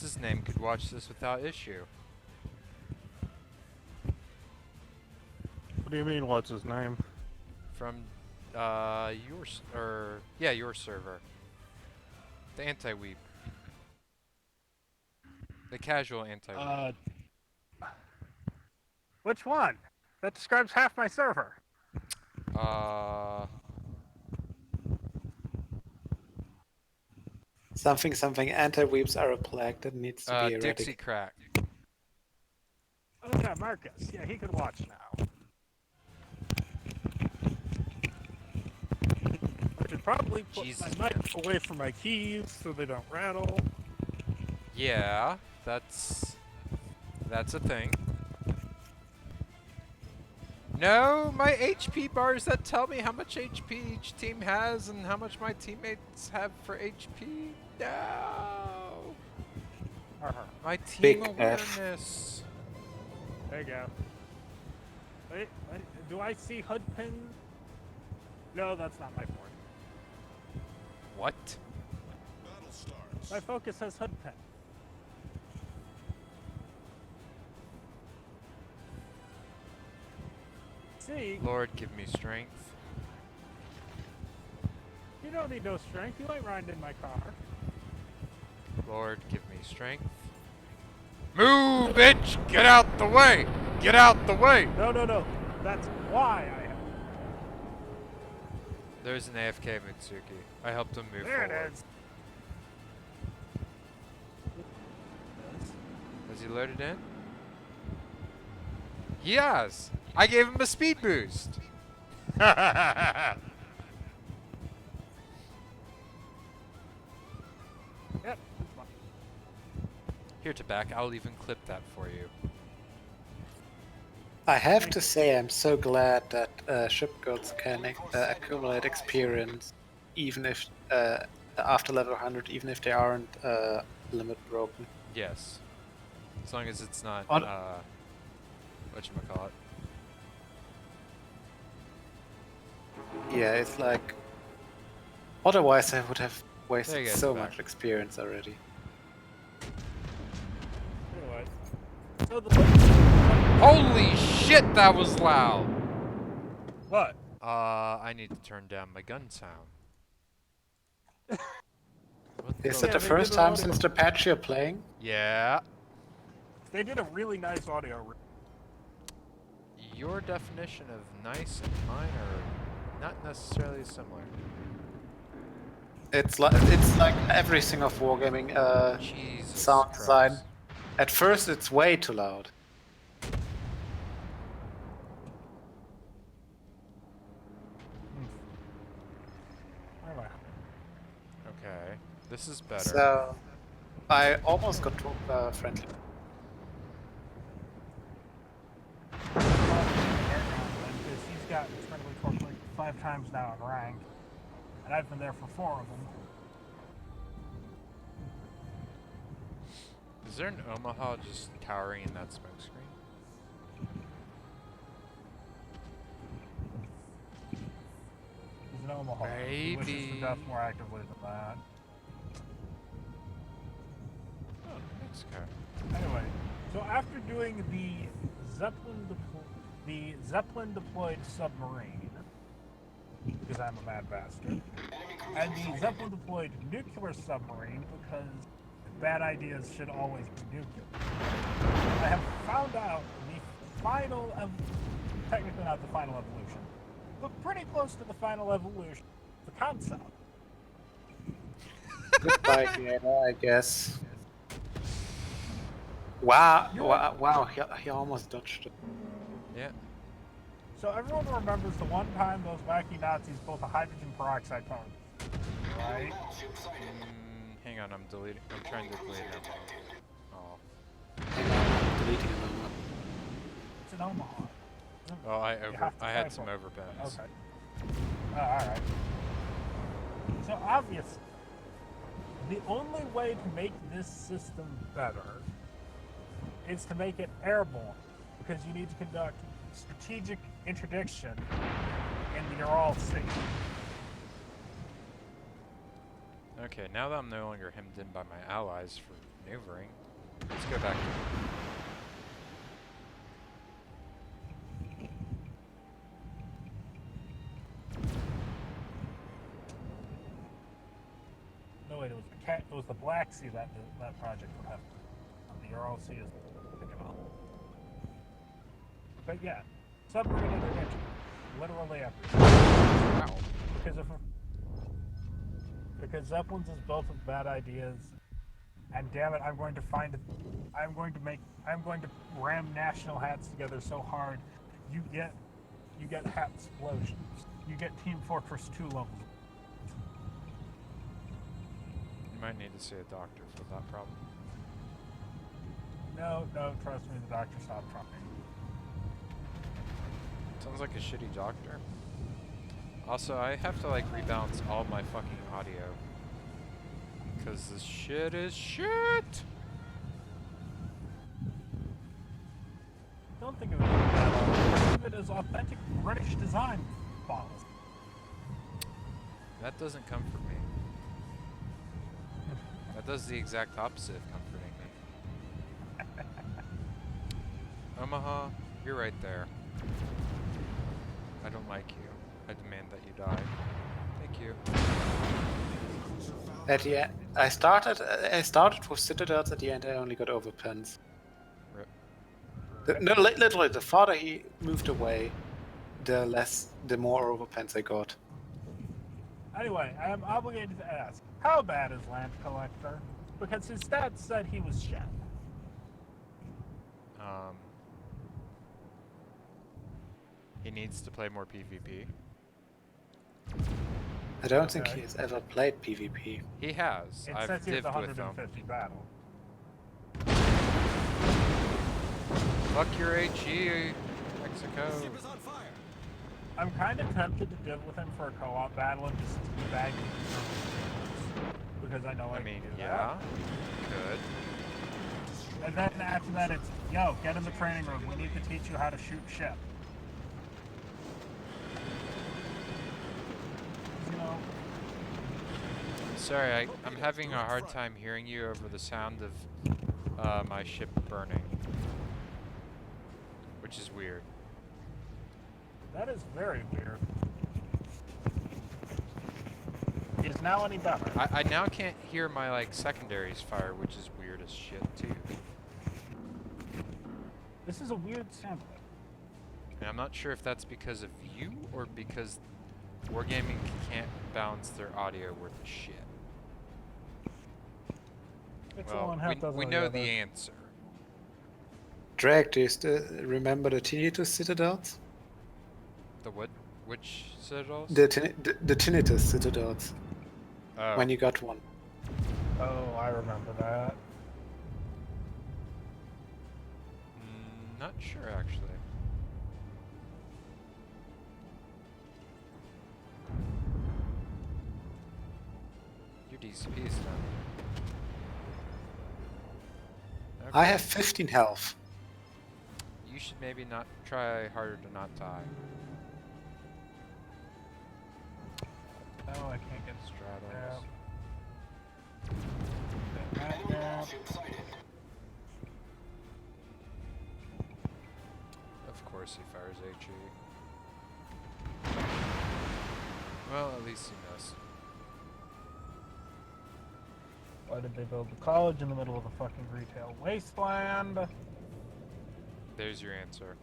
what's his name could watch this without issue. What do you mean, what's his name? From your server. The anti-weep. The casual anti-weep. Which one? That describes half my server. Something anti-weeps are a plague that needs to be eradicated. Dixie Crack. Oh yeah, Marcus. Yeah, he could watch now. I should probably put Jesus, my mic away from my keys so they don't rattle. Yeah, that's a thing. No, my HP bars that tell me how much HP each team has and how much my teammates have for HP. No. My team Big awareness. There you go. Wait, do I see HUD pin? No, that's not my point. What? My focus says HUD pin. See? Lord, give me strength. You don't need no strength. You ain't riding in my car. Lord, give me strength. Move, bitch! Get out the way! Get out the way! No. That's why I have. There's an AFK Mitsuki. I helped him move There forward. it is. Has he loaded in? He has! I gave him a speed boost! Yep. Here, Tobacco, I'll even clip that for you. I have to say, I'm so glad that ship girls can accumulate experience, even if after level 100, even if they aren't limit broken. Yes. As long as it's not, On- whatchamacallit. Yeah, it's like. Otherwise, I would have There wasted you go, so back. much experience already. Anyway. So the Holy shit, that was loud! what? I need to turn down my gun sound. What Is the- it the they first did time audio. since the patch you're playing? Yeah. They did a really nice audio. Your definition of nice and mine are not necessarily similar. It's like everything of wargaming Jesus sound Christ. design. At first, it's way too loud. Anyway. Okay, this is better. So, I almost got to friendly. Because he's got incredibly close, like 5 times now in rank, and I've been there for 4 of them. Is there an Omaha just cowering in that smoke screen? He's an Omaha. He wishes Maybe. to death more actively than that. Oh, Mexico. Anyway, so after doing the Zeppelin deployed submarine, because I'm a mad bastard, and the Zeppelin deployed nuclear submarine, because bad ideas should always be nuclear, I have found out the final, technically not the final evolution, but pretty close to the final evolution, the concept. Goodbye, Gator, I guess. Wow, he almost dodged it. Yeah. So everyone remembers the one time those wacky Nazis built a hydrogen peroxide pump, right? Hang on, I'm trying to delete it. Oh. Hang on, I'm deleting it now. It's in Omaha. Oh, You have to I had fight some for it. overpens. Okay. Alright. So obviously, the only way to make this system better is to make it airborne, because you need to conduct strategic interdiction in the Ural Sea. Okay, now that I'm no longer hemmed in by my allies for maneuvering. Let's go back. No, wait, it was the Black Sea that project would have. The Ural Sea is picking up. But yeah, submarine intervention, literally everything. Wow. Because Zeppelins is built with bad ideas, and damn it, I'm going to ram national hats together so hard, you get hat explosions. You get Team Fortress 2 levels. You might need to see a doctor for that problem. No, trust me, the doctor stopped trying. Sounds like a shitty doctor. Also, I have to like rebalance all my fucking audio. Cause this shit is shit! Don't think of it as that. Think of it as authentic British design bottles. That doesn't comfort me. That does the exact opposite of comforting me. Omaha, you're right there. I don't like you. I demand that you die. Thank you. At the end, I started with Citadels. At the end, I only got overpens. Rip. No, literally, the farther he moved away, the more overpens I got. Anyway, I am obligated to ask, how bad is Land Collector? Because his stats said he was shit. He needs to play more PvP. I don't think he has ever played PvP. He has. It I've says he has dived with him. 150 battle. Fuck your HE, Mexico. I'm kind of tempted to div with him for a co-op battle and just bag him because I know I mean, can do yeah, good. that. And then after that, it's yo, get in the training room. We need to teach you how to shoot ship. You know. Sorry, I'm having a hard time hearing you over the sound of my ship burning, which is weird. That is very weird. Is now any better? I now can't hear my like secondaries fire, which is weird as shit too. This is a weird sound. And I'm not sure if that's because of you or because Wargaming can't balance their audio worth of shit. It's all in Well, half we know the answer. Drag, do you still remember the Tinnitus Citadels? The what? Which citadels? The Tinnitus Citadels. Oh. When you got one. Oh, I remember that. Not sure actually. Your DCP is done. Okay. I have 15 health. You should maybe not try harder to not die. No, I can't get Stratos. Of course he fires HE. Well, at least he missed. Why did they build the college in the middle of the fucking retail wasteland? There's your answer.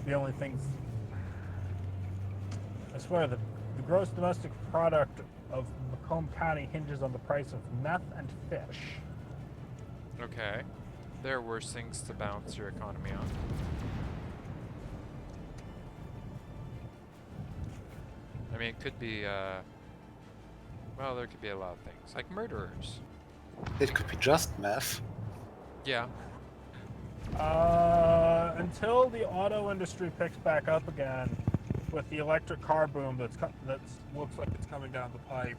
The only things... I swear, the gross domestic product of Macomb County hinges on the price of meth and fish. Okay. There are worse things to balance your economy on. I mean, it could be, well, there could be a lot of things. Like murderers. It could be just meth. Yeah. Until the auto industry picks back up again with the electric car boom that looks like it's coming down the pipe.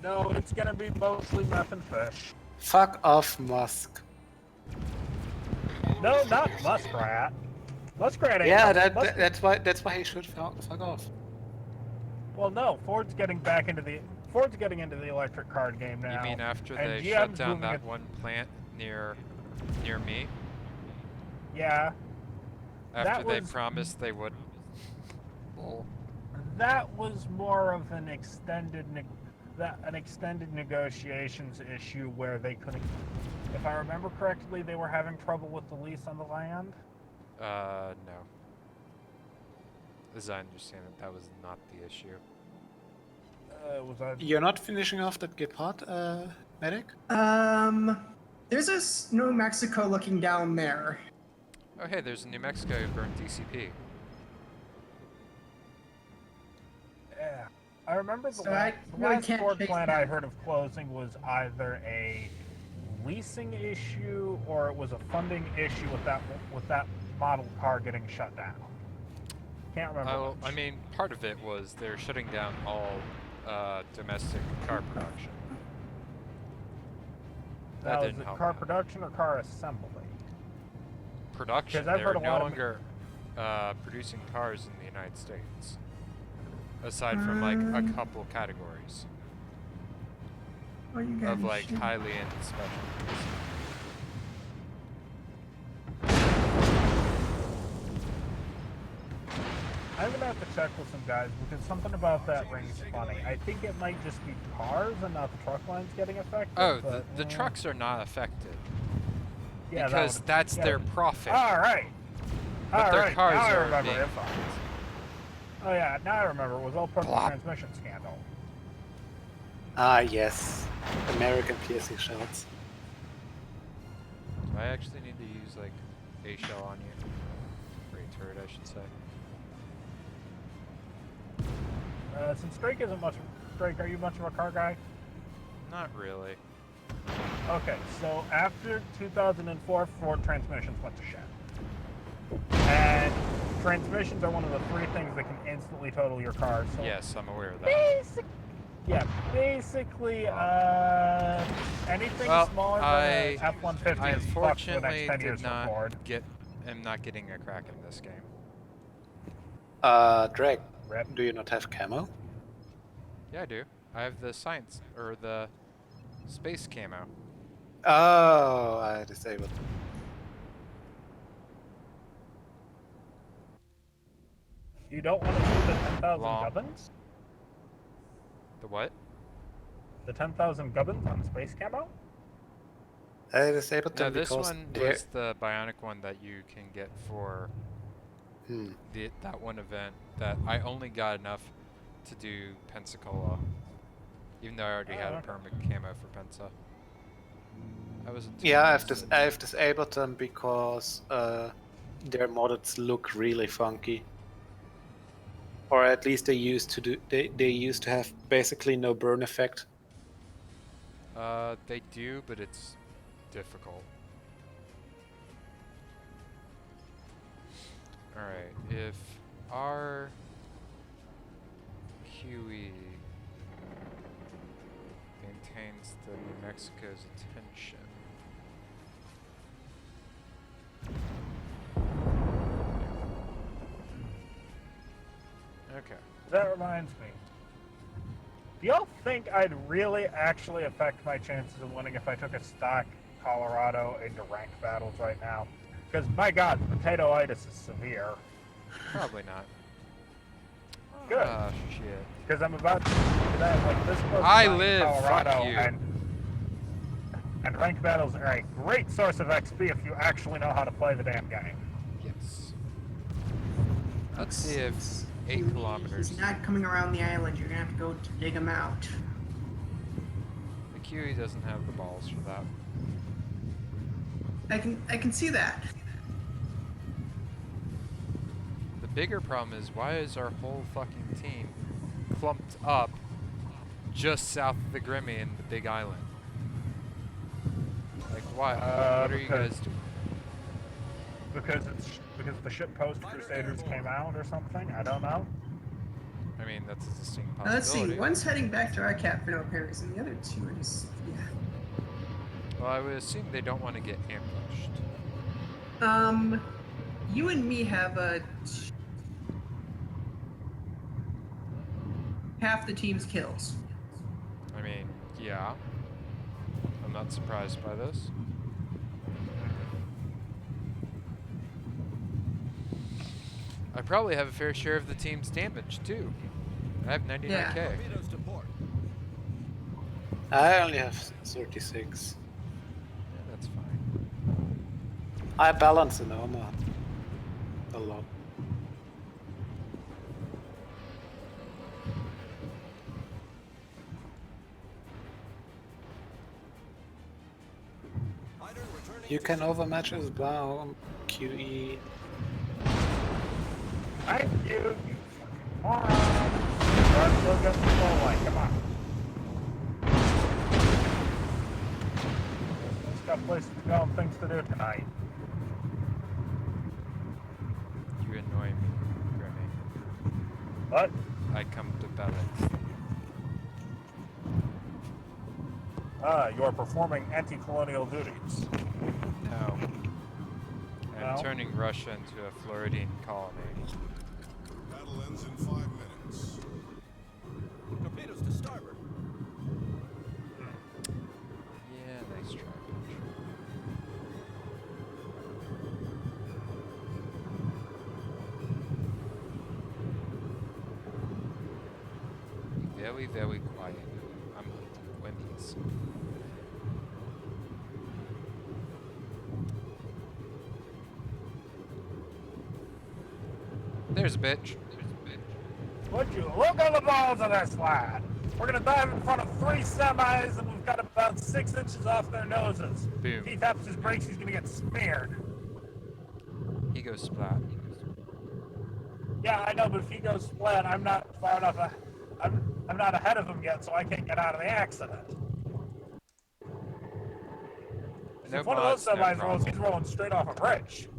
No, it's gonna be mostly meth and fish. Fuck off, Musk. No, not Muskrat. Muskrat ain't. Yeah, Muskrat. that's why he should fuck off. Well, no, Ford's getting back into the Ford's getting into the electric car game now. You mean after and they GM's shut down moving that it- one plant near me? Yeah. After they was- promised they would. Lol. That was more of an extended negotiations issue where they couldn't. If I remember correctly, they were having trouble with the lease on the land. No. As I understand it, that was not the issue. Was that? You're not finishing off that Gepard, medic? There's a New Mexico looking down there. Oh hey, there's a New Mexico who burned DCP. Yeah. I remember the So I really last can't Ford chase plant them. I heard of closing was either a leasing issue or it was a funding issue with that model car getting shut down. Can't remember. Oh, which. I mean, part of it was they're shutting down all domestic car production. That Now, is didn't it help. car production or car assembly? Production. 'Cause I've They're heard a no lot of- longer producing cars in the United States. Aside from like a couple categories Oh, you of guys like should- highly end specialties. I'm gonna have to check with some guys because something about that rings funny. I think it might just be cars and not the truck lines getting affected. Oh, but, the trucks are not affected yeah, because that's their profit. All right. But All their right. cars now I are remember being it. Oh yeah, now I remember. It was all part of the Plop. transmission scandal. Ah, yes. American piercing shots. I actually need to use like a shell on you. Or a turret, I should say. Since Drake isn't much. Drake, are you much of a car guy? Not really. Okay, so after 2004, Ford transmissions went to shit. And transmissions are one of the three things that can instantly total your car. So Yes, I'm aware of that. basically, anything Well, smaller than I an F-150 I is fucked for the next unfortunately 10 years did for not Ford. am not getting a crack in this game. Drake, Rip. do you not have camo? Yeah, I do. I have the science or the space camo. Oh, I disabled. You don't want to see the 10,000 Long. gubbins? The what? The 10,000 gubbins on space camo? I disabled No, them this because one they're... was the bionic one that you can get for Hmm. that one event that I only got enough to do Pensacola. Even though I already had a okay. permit camo for Pensa. I wasn't too Yeah, interested. I've disabled them because their moddeds look really funky. Or at least they used to do. They used to have basically no burn effect. They do, but it's difficult. Alright, if our QE maintains the New Mexico's attention. Okay. That reminds me. Do y'all think I'd really actually affect my chances of winning if I took a stock Colorado into ranked battles right now? Because my god, potatoitis is severe. Probably not. Good. Ah, shit. Because I'm about to that like this close to I buying live, fuck Colorado you. and ranked battles are a great source of XP if you actually know how to play the damn game. Yes. Let's see if 8 kilometers. He's not coming around the island. You're gonna have to go to dig him out. The QE doesn't have the balls for that. I can see that. The bigger problem is why is our whole fucking team clumped up just south of the Grimmy and the Big Island? Like why? What are you because- guys doing? Because the shitpost Crusaders came out or something? I don't know. I mean, that's a distinct Let's see. possibility. One's heading back to our cap for no appearance, and the other two are just Well, I would assume they don't want to get ambushed. You and me have half the team's kills. Yeah. I'm not surprised by this. I probably have a fair share of the team's damage, too. I have 99k. I only have 36. Yeah, that's fine. I balance in armor a lot. You can overmatch as well, QE. Thank you. Moron. Let's go get the slow light. Come on. Just got places to go and things to do tonight. You annoy me, Grimmy. What? I come to balance. You are performing anti-colonial duties. No. I'm No? turning Russia into a Floridian colony. Battle ends in 5 minutes. Torpedoes to starboard. Yeah, nice try, Patrick. Very, very quiet. I'm hunting Quimbies. There's a bitch. Would you look at the balls of this lad? We're gonna dive in front of 3 semis and we've got about 6 inches off their noses. Boom. If he taps his brakes, he's gonna get smeared. He goes splat. Yeah, I know, but if he goes splat, I'm not far enough. I'm not ahead of him yet, so I can't get out of the accident. No If one of mods, those no semis rolls, problem. he's rolling straight off a bridge.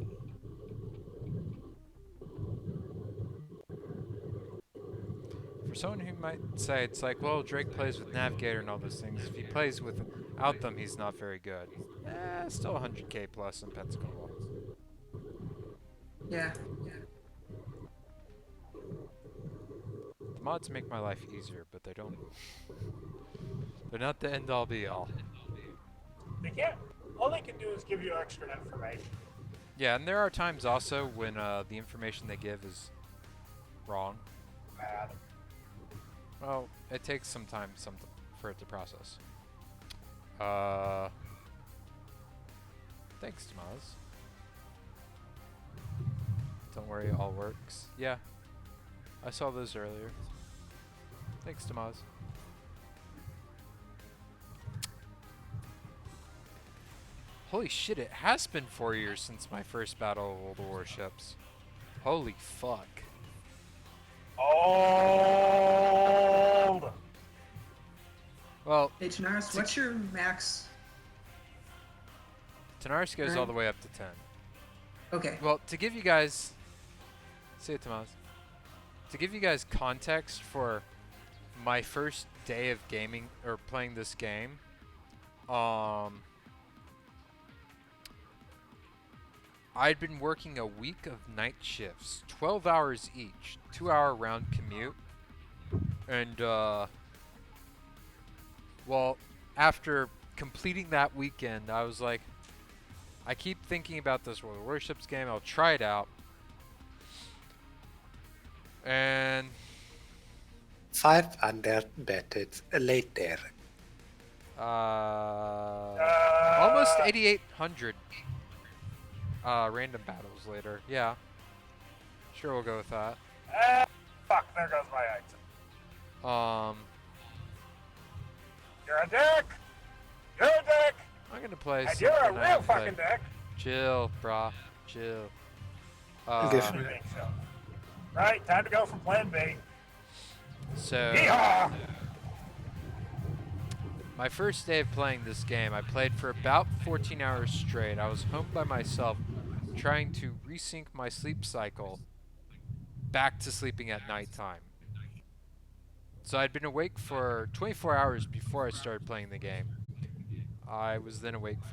For someone who might say it's like, well, Drake plays with Navigator and all those things. If he plays without them, he's not very good. Still 100k plus in Pensacola. Yeah. The mods make my life easier, but they don't. They're not the end all be all. They can't. All they can do is give you extra information. Yeah, and there are times also when the information they give is wrong. Bad. Well, it takes some time for it to process. Thanks, Tomaz. Don't worry, it all works. Yeah, I saw those earlier. Thanks, Tomaz. Holy shit, it has been 4 years since my first Battle of World Warships. Holy fuck. Old. Well, Hey, Tanaris, what's your max? Tanaris goes all the way up to 10. Okay. Well, to give you guys... See you, Tomas. To give you guys context for my first day of gaming, or playing this game, I'd been working a week of night shifts, 12 hours each, 2-hour round commute, and, well, after completing that weekend, I was like, I keep thinking about this World Warships game, I'll try it out. And 500 batted later. almost 8,800 random battles later. Yeah, sure, we'll go with that. Fuck, there goes my exit. You're a dick! You're a dick! I'm gonna play. And you're a something I real haven't fucking played. dick! Chill, brah. Chill. Different. I think so. Right, time to go from plan B. So, Yeehaw! my first day of playing this game, I played for about 14 hours straight. I was home by myself, trying to resync my sleep cycle back to sleeping at nighttime. So I'd been awake for 24 hours before I started playing the game. I was then awake for